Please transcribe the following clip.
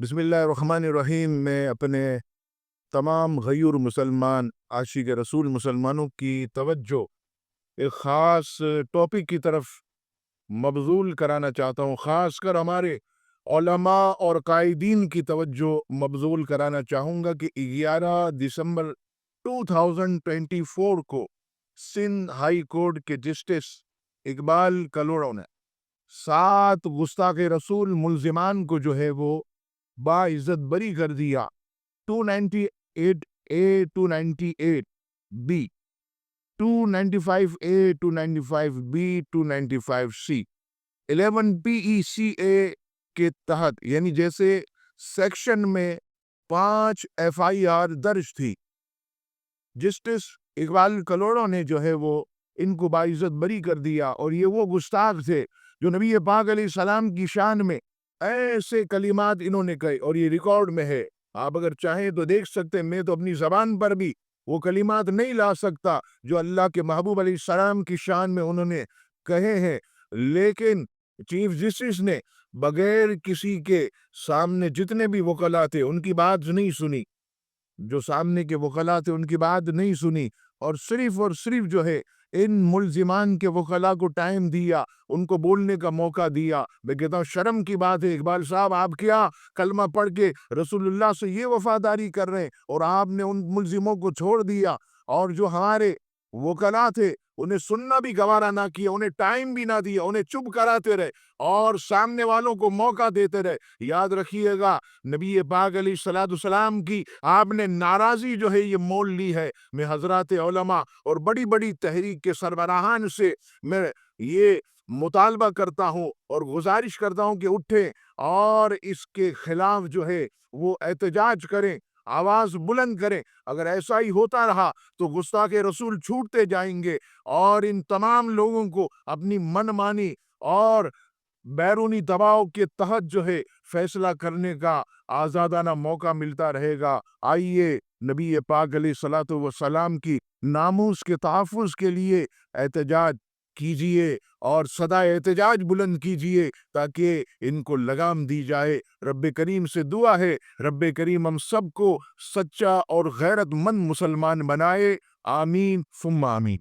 بسم اللہ الرحمن الرحیم۔ میں اپنے تمام غیور مسلمان عاشق رسول مسلمانوں کی توجہ ایک خاص ٹاپک کی طرف مبذول کرانا چاہتا ہوں، خاص کر ہمارے علماء اور قائدین کی توجہ مبذول کرانا چاہوں گا کہ 11 دسمبر 2024 کو سندھ ہائی کورٹ کے جسٹس اقبال کلوڑوں نے 7 گستاخ رسول ملزمان کو جو ہے وہ باعزت بری کر دیا۔ 298A 298B 295A 295B 295C 11PECA کے تحت، یعنی جیسے سیکشن میں 5 FIR درج تھی، جسٹس اقبال کلوڑوں نے جو ہے وہ ان کو باعزت بری کر دیا۔ اور یہ وہ گستاخ تھے جو نبی پاک علیہ السلام کی شان میں ایسے کلمات انہوں نے کہے، اور یہ ریکارڈ میں ہے، آپ اگر چاہیں تو دیکھ سکتے ہیں۔ میں تو اپنی زبان پر بھی وہ کلمات نہیں لا سکتا جو اللہ کے محبوب علیہ السلام کی شان میں انہوں نے کہے ہیں، لیکن چیف جسٹس نے بغیر کسی کے سامنے جتنے بھی وکلا تھے ان کی بات نہیں سنی، جو سامنے کے وکلا تھے ان کی بات نہیں سنی، اور صرف جو ہے ان ملزمان کے وکلا کو ٹائم دیا، ان کو بولنے کا موقع دیا۔ میں کہتا ہوں شرم کی بات ہے اقبال صاحب، آپ کیا کلمہ پڑھ کے رسول اللہ سے یہ وفاداری کر رہے ہیں اور آپ نے ان ملزموں کو چھوڑ دیا، اور جو ہمارے وکلا تھے انہیں سننا بھی گوارا نہ کیا، انہیں ٹائم بھی نہ دیا، انہیں چپ کراتے رہے اور سامنے والوں کو موقع دیتے رہے۔ یاد رکھیے گا نبی پاک علیہ السلام کی آپ نے ناراضی جو ہے یہ مول لی ہے۔ میں حضرات علماء اور بڑی بڑی تحریک کے سربراہان سے میں یہ مطالبہ کرتا ہوں اور گزارش کرتا ہوں کہ اٹھیں اور اس کے خلاف جو ہے وہ احتجاج کریں، آواز بلند کریں۔ اگر ایسا ہی ہوتا رہا تو گستاخ رسول چھوٹتے جائیں گے، اور ان تمام لوگوں کو اپنی من مانی اور بیرونی دباؤ کے تحت جو ہے فیصلہ کرنے کا آزادانہ موقع ملتا رہے گا۔ آئیے نبی پاک علیہ الصلوۃ والسلام کی ناموس کے تحفظ کے لیے احتجاج کیجئے اور صدا احتجاج بلند کیجئے تاکہ ان کو لگام دی جائے۔ رب کریم سے دعا ہے رب کریم ہم سب کو سچا اور غیرت مند مسلمان بنائے، آمین ثم آمین۔